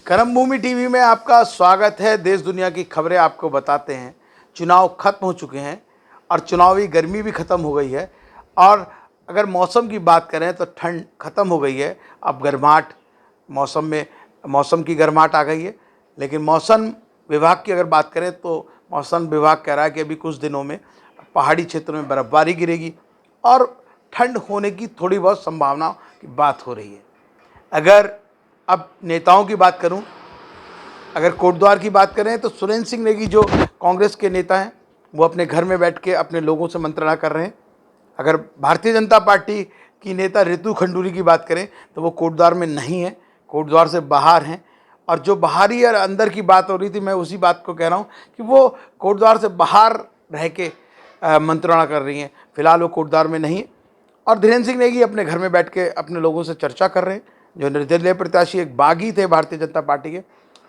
कर्मभूमि टीवी में आपका स्वागत है। देश दुनिया की खबरें आपको बताते हैं। चुनाव खत्म हो चुके हैं और चुनावी गर्मी भी खत्म हो गई है। और अगर मौसम की बात करें तो ठंड खत्म हो गई है। अब गर्माहट मौसम की गर्माहट आ गई है। लेकिन मौसम विभाग की अगर बात करें तो मौसम विभाग कह रहा है कि अभी कुछ दिनों में पहाड़ी क्षेत्रों में बर्फबारी गिरेगी और ठंड होने की थोड़ी बहुत संभावना की बात हो रही है। अगर अब नेताओं की बात करूं, अगर कोटद्वार की बात करें तो सुरेंद्र सिंह नेगी जो कांग्रेस के नेता हैं वो अपने घर में बैठ के अपने लोगों से मंत्रणा कर रहे हैं। अगर भारतीय जनता पार्टी की नेता रितु खंडूरी की बात करें तो वो कोटद्वार में नहीं है, कोटद्वार से बाहर हैं। और जो बाहरी और अंदर की बात हो रही थी, मैं उसी बात को कह रहा हूँ कि वो कोटद्वार से बाहर रह के मंत्रणा कर रही हैं। फिलहाल वो कोटद्वार में नहीं है। और धीरेन्द्र सिंह नेगी अपने घर में बैठ के अपने लोगों से चर्चा कर रहे हैं। जो निर्दलीय प्रत्याशी एक बागी थे भारतीय जनता पार्टी के,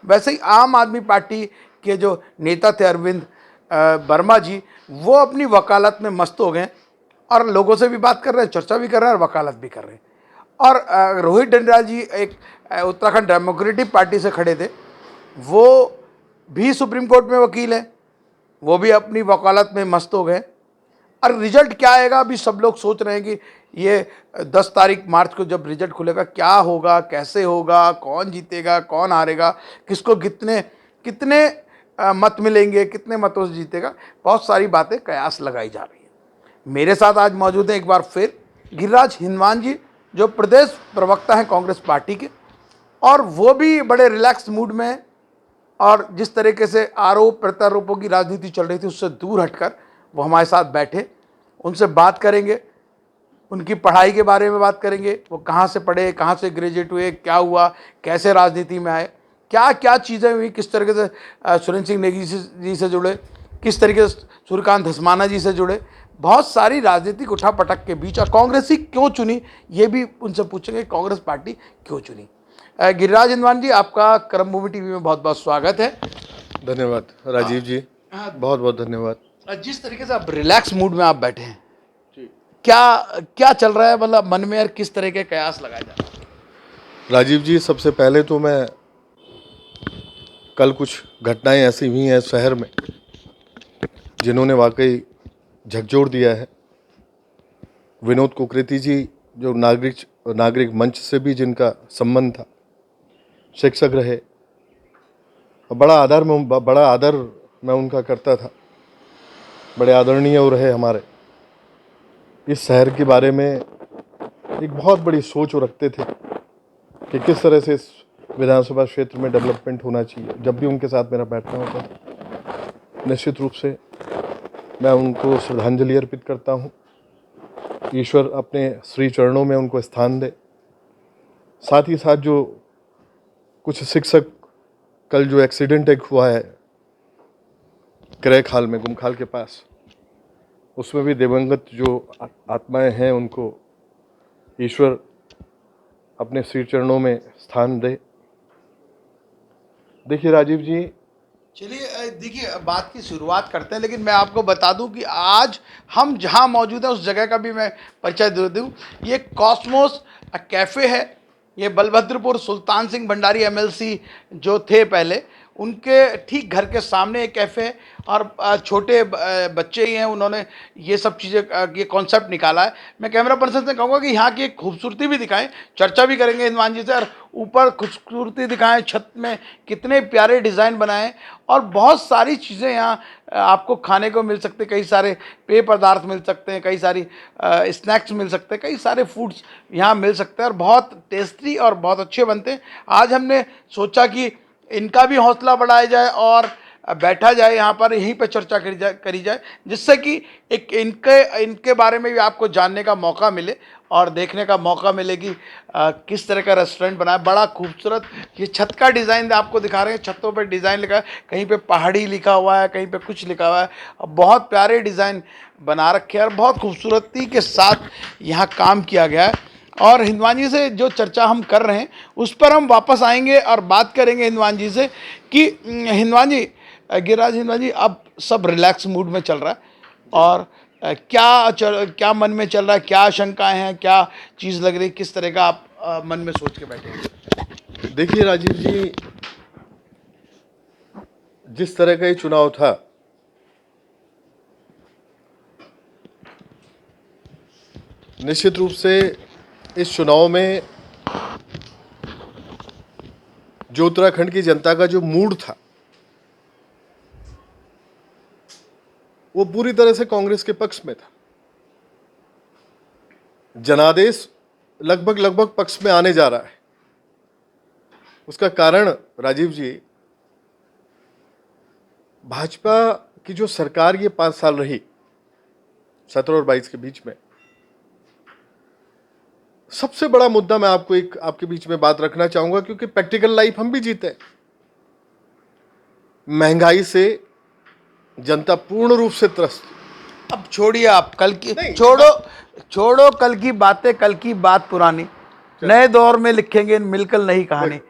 वैसे ही आम आदमी पार्टी के जो नेता थे अरविंद वर्मा जी, वो अपनी वकालत में मस्त हो गए और लोगों से भी बात कर रहे हैं, चर्चा भी कर रहे हैं और वकालत भी कर रहे हैं। और रोहित डंडराल जी एक उत्तराखंड डेमोक्रेटिक पार्टी से खड़े थे, वो भी सुप्रीम कोर्ट में वकील हैं, वो भी अपनी वकालत में मस्त हो गए। और रिजल्ट क्या आएगा अभी सब लोग सोच रहे हैं कि ये 10 तारीख मार्च को जब रिजल्ट खुलेगा क्या होगा, कैसे होगा, कौन जीतेगा, कौन हारेगा, किसको कितने कितने मत मिलेंगे, कितने मतों से जीतेगा। बहुत सारी बातें कयास लगाई जा रही है। मेरे साथ आज मौजूद हैं एक बार फिर गिरिराज हिंदवान जी, जो प्रदेश प्रवक्ता हैं कांग्रेस पार्टी के, और वो भी बड़े रिलैक्स मूड में हैं। और जिस तरीके से आरोप प्रत्यारोपों की राजनीति चल रही थी उससे दूर हटकर वो हमारे साथ बैठे, उनसे बात करेंगे, उनकी पढ़ाई के बारे में बात करेंगे। वो कहाँ से पढ़े, कहाँ से ग्रेजुएट हुए, क्या हुआ, कैसे राजनीति में आए, क्या क्या चीज़ें हुई, किस तरीके से सुरेंद्र सिंह नेगी जी से जुड़े, किस तरीके से सूर्यकांत धस्माना जी से जुड़े। बहुत सारी राजनीतिक उठापटक के बीच और कांग्रेस ही क्यों चुनी ये भी उनसे पूछेंगे, कांग्रेस पार्टी क्यों चुनी। गिरिराज हिंदवान जी, आपका कर्मभूमि टीवी में बहुत बहुत स्वागत है। धन्यवाद राजीव जी, बहुत बहुत धन्यवाद। जिस तरीके से आप रिलैक्स मूड में आप बैठे हैं, क्या क्या चल रहा है, मतलब मन में, और किस तरह के कयास लगाए जा रहे हैं? राजीव जी, सबसे पहले तो मैं कल कुछ घटनाएं ऐसी हुई हैं शहर में जिन्होंने वाकई झकझोर दिया है। विनोद कुकरेती जी जो नागरिक मंच से भी जिनका संबंध था, शिक्षक रहे, बड़ा आदर मैं उनका करता था, बड़े आदरणीय वो रहे। हमारे इस शहर के बारे में एक बहुत बड़ी सोच वो रखते थे कि किस तरह से इस विधानसभा क्षेत्र में डेवलपमेंट होना चाहिए। जब भी उनके साथ मेरा बैठना होता था, निश्चित रूप से मैं उनको श्रद्धांजलि अर्पित करता हूँ। ईश्वर अपने श्री चरणों में उनको स्थान दे। साथ ही साथ जो कुछ शिक्षक, कल जो एक्सीडेंट एक हुआ है क्रैखाल में, गुमखाल के पास, उसमें भी दिवंगत जो आत्माएं हैं उनको ईश्वर अपने श्री चरणों में स्थान दे। देखिए राजीव जी, चलिए देखिए, बात की शुरुआत करते हैं, लेकिन मैं आपको बता दूं कि आज हम जहां मौजूद हैं उस जगह का भी मैं परिचय दे दूं। ये कॉस्मोस कैफ़े है। ये बलभद्रपुर सुल्तान सिंह भंडारी एमएलसी जो थे पहले, उनके ठीक घर के सामने एक कैफ़े है। और छोटे बच्चे ही हैं, उन्होंने ये सब चीज़ें, ये कॉन्सेप्ट निकाला है। मैं कैमरा पर्सन से कहूँगा कि यहाँ की एक खूबसूरती भी दिखाएं, चर्चा भी करेंगे हिंदवान जी से, और ऊपर खूबसूरती दिखाएं, छत में कितने प्यारे डिज़ाइन बनाएं, और बहुत सारी चीज़ें यहाँ आपको खाने को मिल सकते, कई सारे पेय पदार्थ मिल सकते हैं, कई सारी स्नैक्स मिल सकते हैं, कई सारे फूड्स यहाँ मिल सकते हैं और बहुत टेस्टी और बहुत अच्छे बनते हैं। आज हमने सोचा कि इनका भी हौसला बढ़ाया जाए और बैठा जाए यहाँ पर, यहीं पर चर्चा करी जाए, जिससे कि एक इनके बारे में भी आपको जानने का मौका मिले और देखने का मौका मिले कि किस तरह का रेस्टोरेंट बना है। बड़ा खूबसूरत ये छत का डिज़ाइन आपको दिखा रहे हैं। छतों पर डिज़ाइन लिखा है, कहीं पे पहाड़ी लिखा हुआ है, कहीं पे कुछ लिखा हुआ है। बहुत प्यारे डिज़ाइन बना रखे हैं और बहुत खूबसूरती के साथ यहाँ काम किया गया है। और हिंदवान जी से जो चर्चा हम कर रहे हैं उस पर हम वापस आएंगे और बात करेंगे हिंदवान जी से कि हिंदवान जी, गिरिराज हिंदवान जी, अब सब रिलैक्स मूड में चल रहा है, और क्या मन में चल रहा है, क्या आशंकाएं हैं, क्या चीज़ लग रही है, किस तरह का आप मन में सोच के बैठे हैं? देखिए राजीव जी, जिस तरह का ये चुनाव था, निश्चित रूप से इस चुनाव में जो उत्तराखंड की जनता का जो मूड था वो पूरी तरह से कांग्रेस के पक्ष में था। जनादेश लगभग लगभग पक्ष में आने जा रहा है। उसका कारण राजीव जी, भाजपा की जो सरकार ये 5 साल रही, 17 और 22 के बीच में, सबसे बड़ा मुद्दा मैं आपको एक आपके बीच में बात रखना चाहूंगा, क्योंकि प्रैक्टिकल लाइफ हम भी जीते हैं। महंगाई से जनता पूर्ण रूप से त्रस्त। अब छोड़िए, आप कल की नहीं, छोड़ो कल की बातें, कल की बात पुरानी, नए दौर में लिखेंगे मिलकर नई कहानी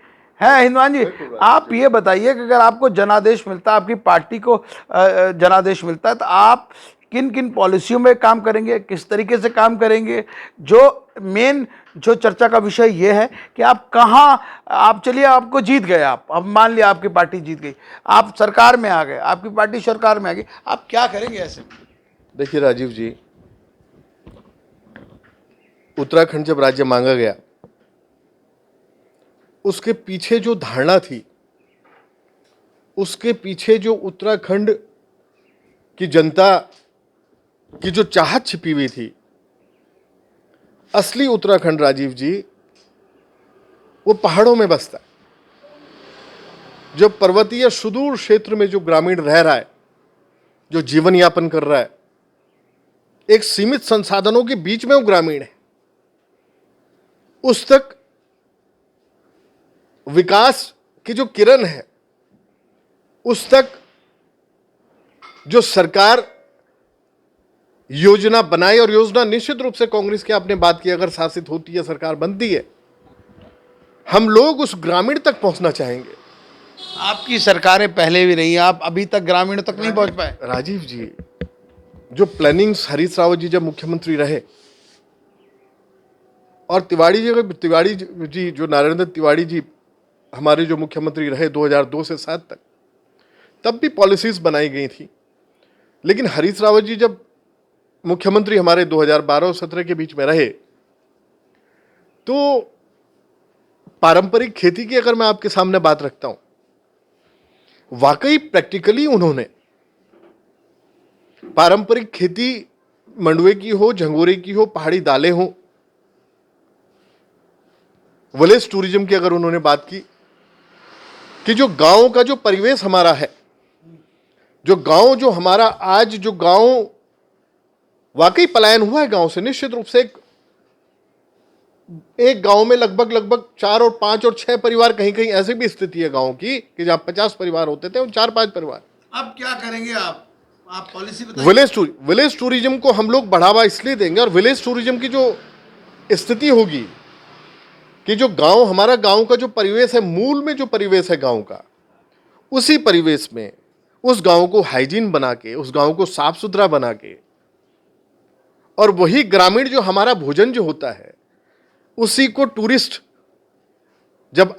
है। हिंदुआन जी, आप ये बताइए कि अगर आपको जनादेश मिलता है, आपकी पार्टी को जनादेश मिलता है, तो आप किन किन पॉलिसियों में काम करेंगे, किस तरीके से काम करेंगे? जो मेन जो चर्चा का विषय ये है कि आप कहाँ, आप चलिए आपको जीत गए, आप अब मान लिया आपकी पार्टी जीत गई, आप सरकार में आ गए, आपकी पार्टी सरकार में आ गई, आप क्या करेंगे ऐसे? देखिए राजीव जी, उत्तराखंड जब राज्य मांगा गया, उसके पीछे जो धारणा थी, उसके पीछे जो उत्तराखंड की जनता की जो चाहत छिपी हुई थी, असली उत्तराखंड राजीव जी वो पहाड़ों में बसता है। जो पर्वतीय सुदूर क्षेत्र में जो ग्रामीण रह रहा है, जो जीवन यापन कर रहा है, एक सीमित संसाधनों के बीच में वो ग्रामीण है, उस तक विकास की जो किरण है, उस तक जो सरकार योजना बनाए, और योजना निश्चित रूप से कांग्रेस की आपने बात की, अगर शासित होती है, सरकार बनती है, हम लोग उस ग्रामीण तक पहुंचना चाहेंगे। आपकी सरकारें पहले भी रही, आप अभी तक ग्रामीण तक नहीं पहुंच पाए। राजीव जी, जो प्लानिंग्स हरीश रावत जी जब मुख्यमंत्री रहे, और तिवाड़ी जी जो नारायण तिवाड़ी जी हमारे जो मुख्यमंत्री रहे 2002 से 7 तक, तब भी पॉलिसीज बनाई गई थी। लेकिन हरीश रावत जी जब मुख्यमंत्री हमारे 2012 और 17 के बीच में रहे, तो पारंपरिक खेती की अगर मैं आपके सामने बात रखता हूं, वाकई प्रैक्टिकली उन्होंने पारंपरिक खेती, मंडुए की हो, झंगोरे की हो, पहाड़ी दालें हो, विलेज टूरिज्म की अगर उन्होंने बात की, कि जो गांव का जो परिवेश हमारा है, जो गांव जो हमारा आज जो गांव वाकई पलायन हुआ है गांव से, निश्चित रूप से एक गांव में लगभग 4 और 5 और 6 परिवार, कहीं कहीं ऐसी भी स्थिति है गांव की कि जहां 50 परिवार होते थे, 4-5 परिवार। अब क्या करेंगे आप पॉलिसी बताइए। विलेज टूरिज्म को हम लोग बढ़ावा इसलिए देंगे, और विलेज टूरिज्म की जो स्थिति होगी कि जो गांव हमारा, गांव का जो परिवेश है, मूल में जो परिवेश है गांव का, उसी परिवेश में उस गांव को हाइजीन बना के, उस गांव को साफ सुथरा बना के, और वही ग्रामीण जो हमारा भोजन जो होता है, उसी को टूरिस्ट जब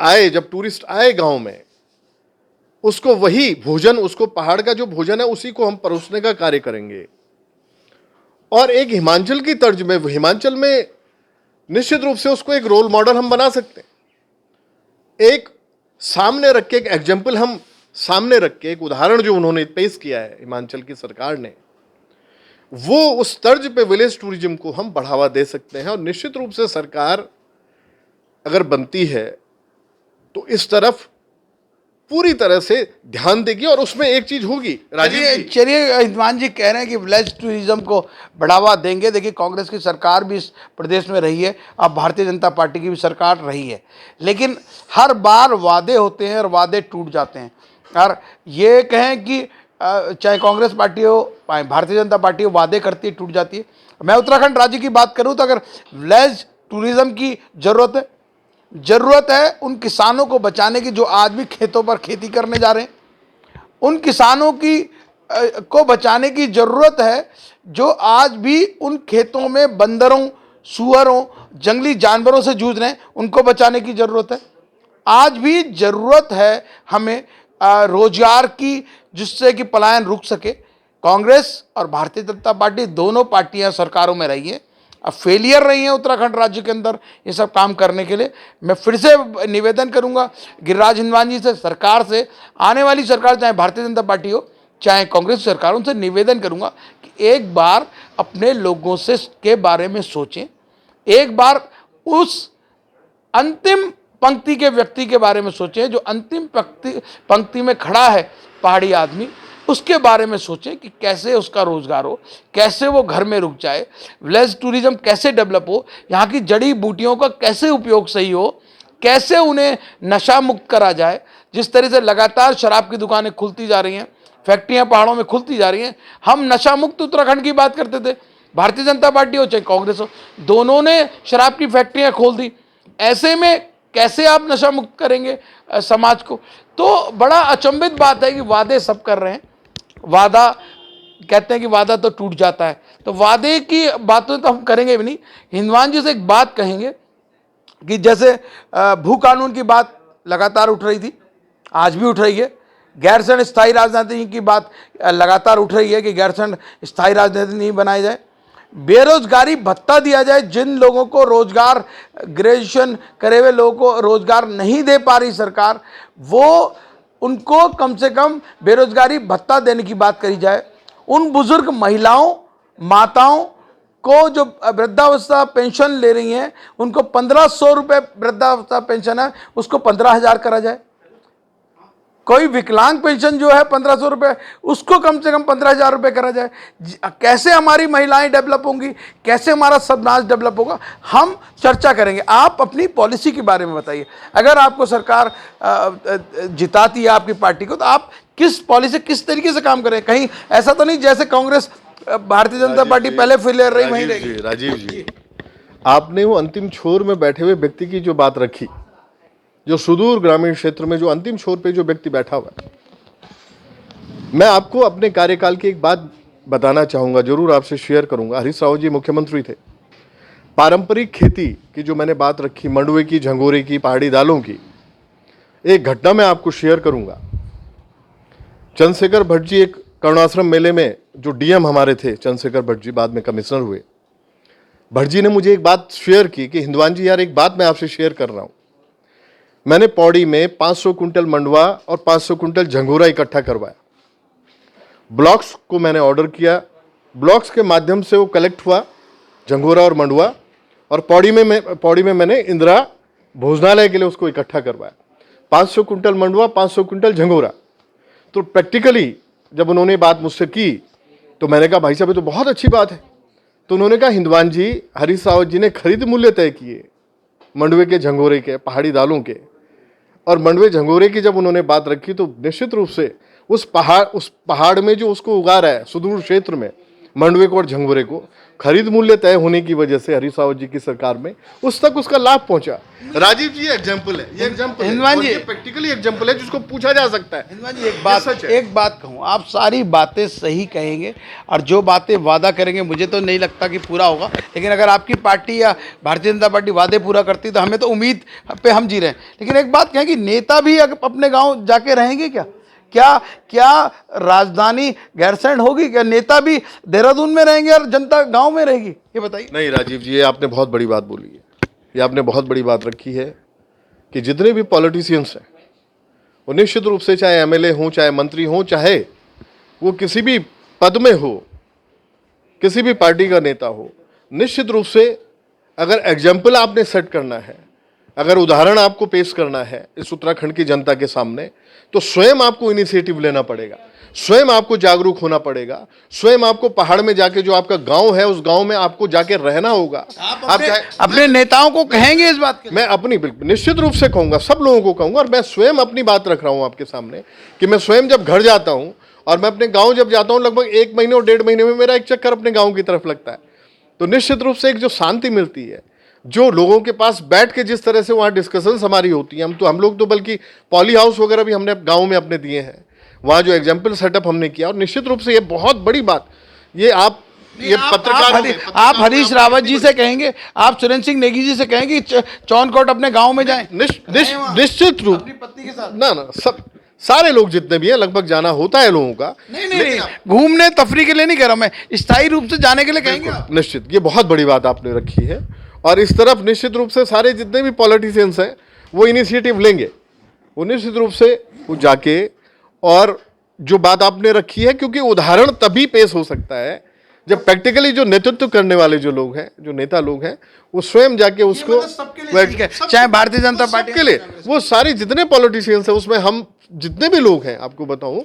टूरिस्ट आए गांव में, उसको वही भोजन, उसको पहाड़ का जो भोजन है, उसी को हम परोसने का कार्य करेंगे। और एक हिमाचल की तर्ज में, हिमाचल में निश्चित रूप से उसको एक रोल मॉडल हम बना सकते हैं। एक सामने रख के, एक एग्जाम्पल हम सामने रख के, एक उदाहरण जो उन्होंने पेश किया है हिमाचल की सरकार ने, वो उस तर्ज पे विलेज टूरिज्म को हम बढ़ावा दे सकते हैं। और निश्चित रूप से सरकार अगर बनती है तो इस तरफ पूरी तरह से ध्यान देगी, और उसमें एक चीज होगी राजीव जी। चलिए, हिंदुमान जी कह रहे हैं कि विलेज टूरिज्म को बढ़ावा देंगे। देखिए, कांग्रेस की सरकार भी इस प्रदेश में रही है, अब भारतीय जनता पार्टी की भी सरकार रही है, लेकिन हर बार वादे होते हैं और वादे टूट जाते हैं। और ये कहें कि चाहे कांग्रेस पार्टी हो, भारतीय जनता पार्टी हो, वादे करती है, टूट जाती है। मैं उत्तराखंड राज्य की बात करूं तो अगर विलेज टूरिज्म की ज़रूरत है उन किसानों को बचाने की जो आज भी खेतों पर खेती करने जा रहे हैं, उन किसानों की को बचाने की ज़रूरत है जो आज भी उन खेतों में बंदरों, सूअरों, जंगली जानवरों से जूझ रहे हैं, उनको बचाने की ज़रूरत है। आज भी ज़रूरत है हमें रोजगार की, जिससे कि पलायन रुक सके। कांग्रेस और भारतीय जनता पार्टी दोनों पार्टियां सरकारों में रही हैं, अब फेलियर रही हैं उत्तराखंड राज्य के अंदर ये सब काम करने के लिए। मैं फिर से निवेदन करूंगा गिरिराज हिंदवान जी से, सरकार से, आने वाली सरकार चाहे भारतीय जनता पार्टी हो चाहे कांग्रेस सरकार, उनसे निवेदन करूंगा कि एक बार अपने लोगों से के बारे में सोचें, एक बार उस अंतिम पंक्ति के व्यक्ति के बारे में सोचें जो अंतिम पंक्ति में खड़ा है, पहाड़ी आदमी, उसके बारे में सोचें कि कैसे उसका रोजगार हो, कैसे वो घर में रुक जाए, विलेज टूरिज्म कैसे डेवलप हो, यहाँ की जड़ी बूटियों का कैसे उपयोग सही हो, कैसे उन्हें नशा मुक्त करा जाए। जिस तरह से लगातार शराब की दुकानें खुलती जा रही हैं, फैक्ट्रियां पहाड़ों में खुलती जा रही हैं, हम नशा मुक्त उत्तराखंड की बात करते थे, भारतीय जनता पार्टी हो चाहे कांग्रेस हो, दोनों ने शराब की फैक्ट्रियां खोल दी। ऐसे में कैसे आप नशा मुक्त करेंगे समाज को? तो बड़ा अचंभित बात है कि वादे सब कर रहे हैं, वादा कहते हैं कि वादा तो टूट जाता है, तो वादे की बातें तो हम करेंगे भी नहीं। हिंदवान जी से एक बात कहेंगे कि जैसे भू कानून की बात लगातार उठ रही थी, आज भी उठ रही है, गैरसैंण स्थायी राजनीति की बात लगातार उठ रही है कि गैरसैंण स्थायी राजनीति नहीं बनाई जाए, बेरोजगारी भत्ता दिया जाए। जिन लोगों को रोजगार, ग्रेजुएशन करे हुए लोगों को रोजगार नहीं दे पा रही सरकार, वो उनको कम से कम बेरोजगारी भत्ता देने की बात करी जाए। उन बुजुर्ग महिलाओं, माताओं को जो वृद्धावस्था पेंशन ले रही हैं, उनको 1500 रुपये वृद्धावस्था पेंशन है, उसको 15,000 करा जाए। कोई विकलांग पेंशन जो है 1500 रुपये, उसको कम से कम 15,000 रुपये करा जाए। कैसे हमारी महिलाएं डेवलप होंगी, कैसे हमारा समाज डेवलप होगा, हम चर्चा करेंगे। आप अपनी पॉलिसी के बारे में बताइए। अगर आपको सरकार जिताती है आपकी पार्टी को, तो आप किस पॉलिसी, किस तरीके से काम करें? कहीं ऐसा तो नहीं जैसे कांग्रेस, भारतीय जनता पार्टी पहले फेलियर रही वहीं रहेगी। राजीव जी, आपने वो अंतिम छोर में बैठे हुए व्यक्ति की जो बात रखी, जो सुदूर ग्रामीण क्षेत्र में जो अंतिम छोर पे जो व्यक्ति बैठा हुआ है, मैं आपको अपने कार्यकाल की एक बात बताना चाहूंगा, जरूर आपसे शेयर करूंगा। हरीश रावत जी मुख्यमंत्री थे, पारंपरिक खेती की जो मैंने बात रखी, मंडुए की, झंगोरे की, पहाड़ी दालों की, एक घटना मैं आपको शेयर करूंगा। चंद्रशेखर भट्ट जी एक करुणाश्रम मेले में, जो डीएम हमारे थे चंद्रशेखर भट्ट जी, बाद में कमिश्नर हुए, भट्ट जी ने मुझे एक बात शेयर की कि हिंदवान जी यार, एक बात मैं आपसे शेयर कर रहा हूं। मैंने पौड़ी में 500 कुंटल मंडवा और 500 कुंटल झंगोरा इकट्ठा करवाया, ब्लॉक्स को मैंने ऑर्डर किया, ब्लॉक्स के माध्यम से वो कलेक्ट हुआ, झंगोरा और मंडवा, और पौड़ी में मैंने इंदिरा भोजनालय के लिए उसको इकट्ठा करवाया। 500 कुंटल मंडवा, 500 कुंटल झंगोरा। तो प्रैक्टिकली जब उन्होंने बात मुझसे की तो मैंने कहा भाई साहब ये तो बहुत अच्छी बात है। तो उन्होंने कहा हिंदवान जी, हरीश रावत जी ने खरीद मूल्य तय किए मंडवे के, झंगोरे के, पहाड़ी दालों के, और मंडवे झंगोरे की जब उन्होंने बात रखी तो निश्चित रूप से उस पहाड़ में जो उसको उगा रहा है, सुदूर क्षेत्र में मंडवे को और झंगोरे को, खरीद मूल्य तय होने की वजह से हरीश रावत जी की सरकार में उस तक उसका लाभ पहुंचा। राजीव जी एग्जाम्पल है, ये एग्जाम्पल हिंदवान जी प्रैक्टिकली एग्जाम्पल है जिसको पूछा जा सकता है। हिंदवान जी एक बात कहूँ, आप सारी बातें सही कहेंगे और जो बातें वादा करेंगे मुझे तो नहीं लगता कि पूरा होगा, लेकिन अगर आपकी पार्टी या भारतीय जनता पार्टी वादे पूरा करती तो हमें तो उम्मीद पे हम जी रहे हैं। लेकिन एक बात कहें कि नेता भी अपने गाँव जाके रहेंगे क्या? क्या राजधानी गैरसैंण होगी? क्या नेता भी देहरादून में रहेंगे और जनता गांव में रहेगी? ये बताइए। नहीं राजीव जी, ये आपने बहुत बड़ी बात बोली है, ये आपने बहुत बड़ी बात रखी है कि जितने भी पॉलिटिशियंस हैं वो निश्चित रूप से, चाहे एमएलए हों, चाहे मंत्री हों, चाहे वो किसी भी पद में हो, किसी भी पार्टी का नेता हो, निश्चित रूप से अगर एग्जाम्पल आपने सेट करना है, अगर उदाहरण आपको पेश करना है इस उत्तराखंड की जनता के सामने, तो स्वयं आपको इनिशिएटिव लेना पड़ेगा, स्वयं आपको जागरूक होना पड़ेगा, स्वयं आपको पहाड़ में जाके, जो आपका गांव है उस गांव में आपको जाके रहना होगा। आप अपने नेताओं को कहेंगे इस बात के? मैं अपनी बिल्कुल निश्चित रूप से कहूंगा, सब लोगों को कहूंगा, और मैं स्वयं अपनी बात रख रहा हूं आपके सामने कि मैं स्वयं जब घर जाता हूं और मैं अपने गाँव जब जाता हूँ, लगभग 1 महीने और 1.5 महीने में मेरा एक चक्कर अपने गाँव की तरफ लगता है। तो निश्चित रूप से एक जो शांति मिलती है, जो लोगों के पास बैठ के जिस तरह से वहाँ डिस्कशंस हमारी होती हैं, हम लोग तो बल्कि पॉली हाउस वगैरह भी हमने गांव में अपने दिए हैं, वहाँ जो एग्जाम्पल सेटअप हमने किया। और निश्चित रूप से ये बहुत बड़ी बात, ये आप आप हरीश रावत जी से कहेंगे, आप सुरेंद्र सिंह नेगी जी से कहेंगे चौनकोट अपने गाँव में जाएं? निश्चित रूप, अपनी पत्नी के साथ ना सब सारे लोग जितने भी हैं, लगभग जाना होता है लोगों का। नहीं, घूमने तफरी के लिए नहीं कह रहा मैं, स्थायी रूप से जाने के लिए कहेंगे आप? निश्चित, ये बहुत बड़ी बात आपने रखी है, और इस तरफ निश्चित रूप से सारे जितने भी पॉलिटिशियंस हैं वो इनिशिएटिव लेंगे, वो निश्चित रूप से वो जाके, और जो बात आपने रखी है, क्योंकि उदाहरण तभी पेश हो सकता है जब प्रैक्टिकली जो नेतृत्व करने वाले जो लोग हैं, जो नेता लोग हैं, वो स्वयं जाके उसको, चाहे भारतीय जनता पार्टी के लिए, वो सारे जितने पॉलिटिशियंस हैं उसमें हम जितने भी लोग हैं, आपको बताऊं,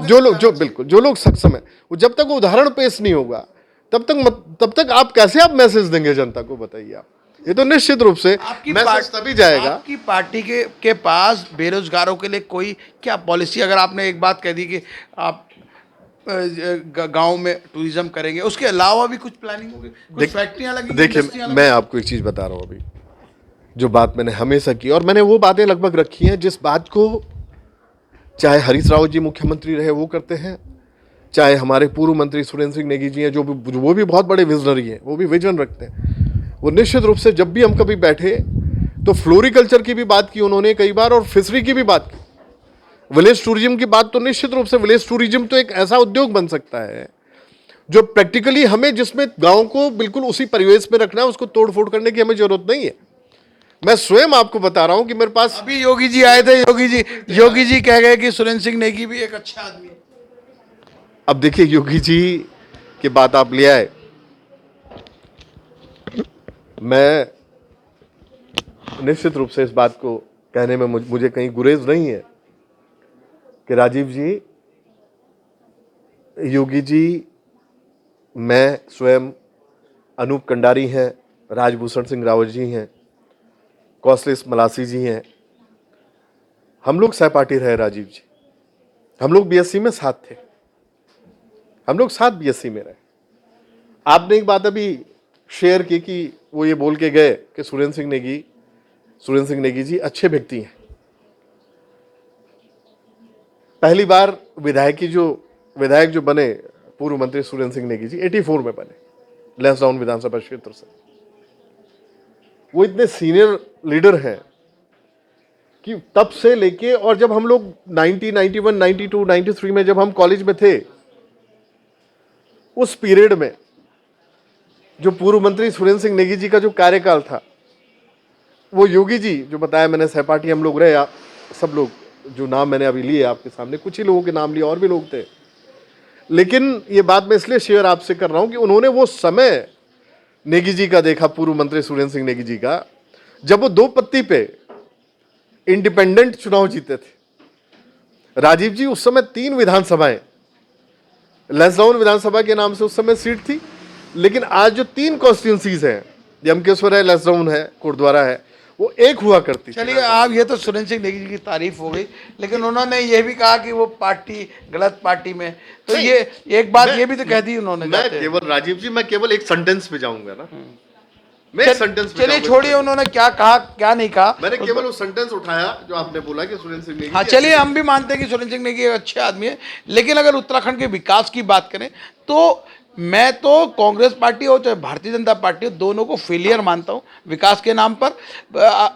जो लोग, जो बिल्कुल जो लोग सक्षम है, वो जब तक उदाहरण पेश नहीं होगा तब तक आप कैसे आप मैसेज देंगे जनता को, बताइए आप। ये तो निश्चित रूप से मैसेज तभी जाएगा। आपकी पार्टी के पास बेरोजगारों के लिए कोई क्या पॉलिसी, अगर आपने एक बात कह दी कि आप गांव में टूरिज्म करेंगे, उसके अलावा भी कुछ प्लानिंग होगी, कुछ फैक्ट्रियां लगेंगी? देखिए, मैं आपको एक चीज बता रहा हूं, अभी जो बात मैंने हमेशा की, और मैंने वो बातें लगभग रखी हैं जिस बात को चाहे हरीश रावत जी मुख्यमंत्री रहे वो करते हैं, चाहे हमारे पूर्व मंत्री सुरेंद्र सिंह नेगी जी हैं, वो भी बहुत बड़े विजनरी हैं, वो भी विजन रखते हैं। वो निश्चित रूप से जब भी हम कभी बैठे तो फ्लोरिकल्चर की भी बात की उन्होंने कई बार, और फिशरी की भी बात की, विलेज टूरिज्म की बात। तो निश्चित रूप से विलेज टूरिज्म तो एक ऐसा उद्योग बन सकता है जो प्रैक्टिकली हमें, जिसमें गांव को बिल्कुल उसी परिवेश में रखना है, उसको तोड़ फोड़ करने की हमें जरूरत नहीं है। मैं स्वयं आपको बता रहा हूं कि मेरे पास अभी योगी जी आए थे, योगी जी कह गए कि सुरेंद्र सिंह नेगी भी एक अच्छा आदमी है। अब देखिए, योगी जी की बात आप ले आए, मैं निश्चित रूप से इस बात को कहने में मुझे कहीं गुरेज नहीं है कि राजीव जी, योगी जी, मैं स्वयं, अनूप कंडारी हैं, राजभूषण सिंह रावत जी हैं, कौशलेश मलासी जी हैं, हम लोग सहपाठी रहे। राजीव जी, हम लोग बीएससी में साथ थे, हम लोग साथ बीएससी में रहे। आपने एक बात अभी शेयर की कि वो ये बोल के गए कि सुरेंद्र सिंह नेगी जी अच्छे व्यक्ति हैं। पहली बार विधायक जो बने पूर्व मंत्री सुरेंद्र सिंह नेगी जी 84 में बने, लैंसडाउन विधानसभा क्षेत्र से। वो इतने सीनियर लीडर हैं कि तब से लेके, और जब हम लोग 90, 91, 92, 93 में जब हम कॉलेज में थे, उस पीरियड में जो पूर्व मंत्री सुरेंद्र सिंह नेगी जी का जो कार्यकाल था, वो योगी जी जो बताया मैंने, सहपाठी हम लोग रहे, सब लोग जो नाम मैंने अभी लिए आपके सामने, कुछ ही लोगों के नाम लिए, और भी लोग थे। लेकिन ये बात मैं इसलिए शेयर आपसे कर रहा हूं कि उन्होंने वो समय नेगी जी का देखा, पूर्व मंत्री सुरेंद्र सिंह नेगी जी का, जब वो 2 पत्ती पे इंडिपेंडेंट चुनाव जीते थे। राजीव जी उस समय 3 विधानसभाएं, लैंसडाउन विधानसभा के नाम से उस समय सीट थी, लेकिन आज जो 3 कॉन्स्टिट्यूंसीज हैं, यमकेश्वर है, लैंसडाउन है, कोटद्वारा है, वो एक हुआ करती। चलिए, आप ये तो सुरेंद्र सिंह नेगी जी की तारीफ हो गई, लेकिन उन्होंने ये भी कहा कि वो पार्टी गलत पार्टी में, तो ये एक बात ये भी तो कह दी उन्होंने। मैं केवल राजीव जी, मैं केवल एक सेंटेंस पे जाऊंगा ना, मैं एक सेंटेंस पे चलिए छोड़िए उन्होंने क्या कहा क्या नहीं कहा, मैंने केवल वो सेंटेंस उठाया जो आपने बोला कि सुरेंद्र सिंह नेगी। हाँ, चलिए हम भी मानते हैं कि सुरेंद्र सिंह नेगी एक अच्छे आदमी है, लेकिन अगर उत्तराखंड के विकास की बात करें तो मैं तो कांग्रेस पार्टी हो चाहे भारतीय जनता पार्टी हो, दोनों को फेलियर मानता हूं विकास के नाम पर।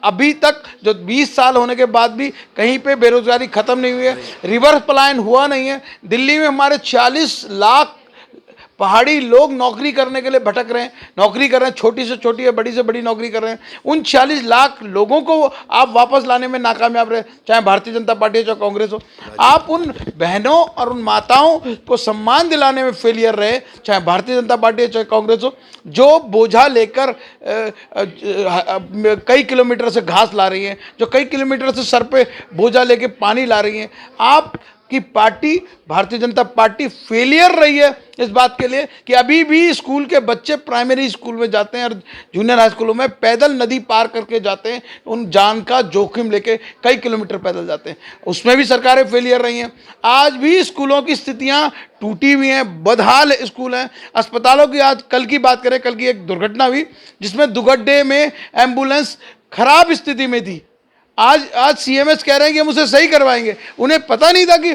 अभी तक जो 20 साल होने के बाद भी कहीं पे बेरोजगारी खत्म नहीं हुई है, रिवर्स पलायन हुआ नहीं है। दिल्ली में हमारे 40 लाख पहाड़ी लोग नौकरी करने के लिए भटक रहे हैं, नौकरी कर रहे हैं, छोटी से छोटी या बड़ी से बड़ी नौकरी कर रहे हैं। उन 40 लाख लोगों को आप वापस लाने में नाकामयाब रहे, चाहे भारतीय जनता पार्टी हो चाहे कांग्रेस हो। आप उन बहनों और उन माताओं को सम्मान दिलाने में फेलियर रहे, चाहे भारतीय जनता पार्टी हो चाहे कांग्रेस हो, जो बोझा लेकर कई किलोमीटर से घास ला रही हैं, जो कई किलोमीटर से सर पे बोझा लेके पानी ला रही हैं। आप की party Bharatiya Janata party failure रही है इस बात के लिए कि अभी भी स्कूल के बच्चे प्राइमरी स्कूल में जाते हैं और जूनियर हाई स्कूलों में पैदल नदी पार करके जाते हैं, उन जान का जोखिम लेके कई किलोमीटर पैदल जाते हैं, उसमें भी सरकारें फेलियर रही हैं। आज भी स्कूलों की स्थितियां टूटी हुई हैं, बदहाल स्कूल हैं। अस्पतालों की आज कल की बात करें, कल की एक दुर्घटना हुई जिसमें दुगड्डे में एम्बुलेंस खराब स्थिति में थी, आज सीएमएस कह रहे हैं कि हम उसे सही करवाएंगे। उन्हें पता नहीं था कि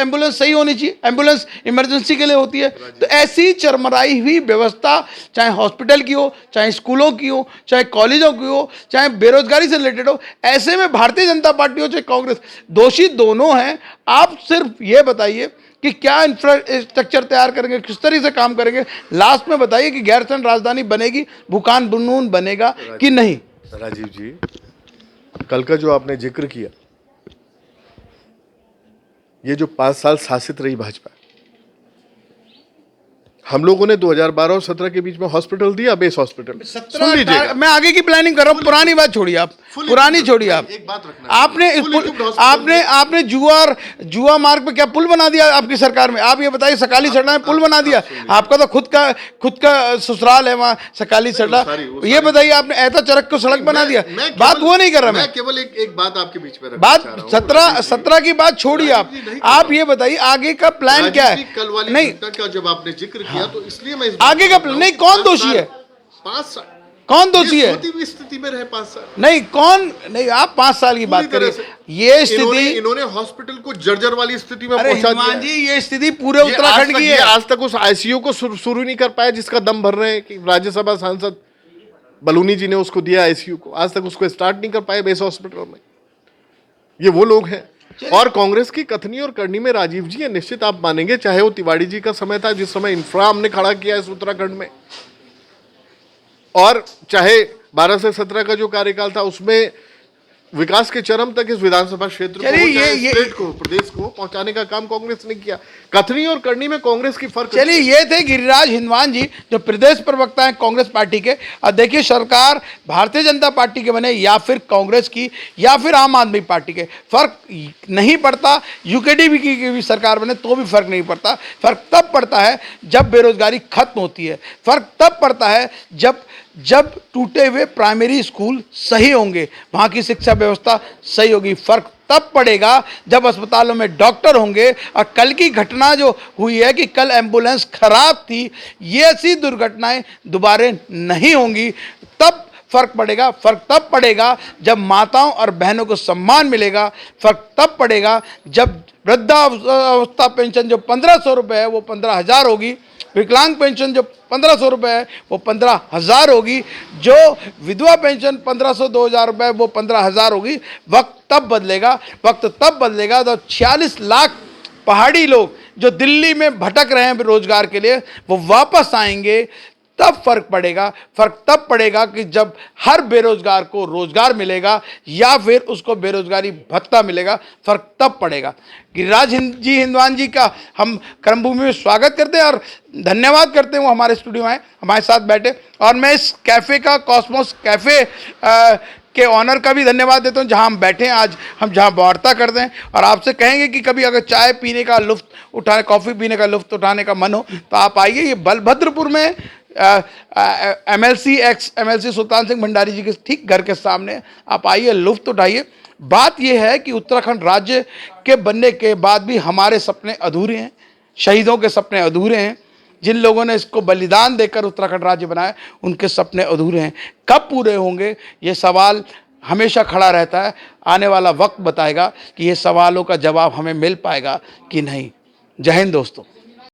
एम्बुलेंस सही होनी चाहिए, एम्बुलेंस इमरजेंसी के लिए होती है। तो ऐसी चरमराई हुई व्यवस्था, चाहे हॉस्पिटल की हो, चाहे स्कूलों की हो, चाहे कॉलेजों की हो, चाहे बेरोजगारी से रिलेटेड हो, ऐसे में भारतीय जनता पार्टी हो चाहे कांग्रेस, दोषी दोनों हैं। आप सिर्फ ये बताइए कि क्या इंफ्रास्ट्रक्चर तैयार करेंगे, किस तरीके से काम करेंगे। लास्ट में बताइए कि गैरसैंण राजधानी बनेगी, भूकान बुनून बनेगा कि नहीं। राजीव जी, कल का जो आपने जिक्र किया, ये जो 5 साल शासित रही भाजपा, हम लोगों ने 2012 और 17 के बीच में हॉस्पिटल दिया, बेस हॉस्पिटल। सुन लीजिएगा, मैं आगे की प्लानिंग कर रहा हूँ, पुरानी बात छोड़िए आप, पुरानी छोड़िए आप। एक बात रखना, आपने जुआ मार्ग पे क्या पुल बना दिया आपकी सरकार में? आप ये बताइए, सकाली सड़ा में पुल बना दिया? आपका तो खुद का ससुराल है वहाँ सकाली सड़ा। ये बताइए, आपने ऐसा चरक को सड़क बना दिया? बात वो नहीं कर रहा मैं, केवल एक बात आपके बीच में बात 17 की बात छोड़िए आप ये बताइए आगे का प्लान क्या है? कल वाली नहीं, का जब आपने जिक्र किया तो इसलिए मैं आगे का प्लान नहीं, कौन दोषी है? 5 साल कौन दोषी है? होती हुई स्थिति में रहे 5 साल नहीं, कौन नहीं, आप 5 साल की बात करें। ये स्थिति इन्होंने हॉस्पिटल को जर्जर वाली स्थिति में अरे पहुंचा दिया जी, ये स्थिति पूरे उत्तराखंड की है। आज तक उस आईसीयू को शुरू नहीं कर पाया जिसका दम भर रहे हैं कि राज्यसभा सांसद बलूनी जी ने उसको दिया आईसीयू को। आज तक उसको स्टार्ट नहीं कर पाए बेस हॉस्पिटल में। ये वो लोग हैं। और कांग्रेस की कथनी और करनी में राजीव जी, ये निश्चित आप मानेंगे, चाहे वो तिवाड़ी जी का समय था जिस समय इंफ्रा हमने खड़ा किया इस उत्तराखंड में, और चाहे 12 से 17 का जो कार्यकाल था उसमें विकास के चरम तक इस विधानसभा क्षेत्र को, स्टेट को, प्रदेश को पहुंचाने का काम कांग्रेस ने किया। कथनी और करनी में कांग्रेस की फर्क। चलिए, ये थे गिरिराज हिंदवान जी, जो प्रदेश प्रवक्ता हैं कांग्रेस पार्टी के। और देखिए, सरकार भारतीय जनता पार्टी के बने या फिर कांग्रेस की या फिर आम आदमी पार्टी के, फर्क नहीं पड़ता। यूकेडीपी की भी सरकार बने तो भी फर्क नहीं पड़ता। फर्क तब पड़ता है जब बेरोजगारी खत्म होती है। फर्क तब पड़ता है जब टूटे हुए प्राइमरी स्कूल सही होंगे, वहाँ की शिक्षा व्यवस्था सही होगी। फर्क तब पड़ेगा जब अस्पतालों में डॉक्टर होंगे। और कल की घटना जो हुई है कि कल एम्बुलेंस खराब थी, ये ऐसी दुर्घटनाएं दोबारा नहीं होंगी। तब फर्क पड़ेगा। फर्क तब पड़ेगा जब माताओं और बहनों को सम्मान मिलेगा। फर्क तब पड़ेगा जब वृद्धावस्था पेंशन जो 1500 रुपये है वो 15,000 होगी। विकलांग पेंशन जो 1500 रुपये है वो 15,000 होगी। जो विधवा पेंशन 1500 2,000 रुपये वो 15,000 होगी। वक्त तब बदलेगा। वक्त तब बदलेगा जब 46 लाख पहाड़ी लोग जो दिल्ली में भटक रहे हैं रोजगार के लिए, वो वापस आएंगे। तब फर्क पड़ेगा। फर्क तब पड़ेगा कि जब हर बेरोजगार को रोजगार मिलेगा या फिर उसको बेरोजगारी भत्ता मिलेगा। फर्क तब पड़ेगा। गिरिराज जी हिंदवान जी का हम कर्मभूमि में स्वागत करते हैं और धन्यवाद करते हैं, वो हमारे स्टूडियो में आए, हमारे साथ बैठे। और मैं इस कैफ़े का, कॉस्मोस कैफ़े के ऑनर का भी धन्यवाद देता हूं, जहां हम बैठे हैं आज, हम जहां वार्ता करते हैं। और आपसे कहेंगे कि कभी अगर चाय पीने का लुफ्त उठाने, कॉफ़ी पीने का लुफ्त उठाने का मन हो तो आप आइए। ये बलभद्रपुर में एमएलसी सुल्तान सिंह भंडारी जी के ठीक घर के सामने, आप आइए, लुफ्त उठाइए। बात यह है कि उत्तराखंड राज्य के बनने के बाद भी हमारे सपने अधूरे हैं, शहीदों के सपने अधूरे हैं। जिन लोगों ने इसको बलिदान देकर उत्तराखंड राज्य बनाया, उनके सपने अधूरे हैं। कब पूरे होंगे, ये सवाल हमेशा खड़ा रहता है। आने वाला वक्त बताएगा कि ये सवालों का जवाब हमें मिल पाएगा कि नहीं। जय हिंद दोस्तों।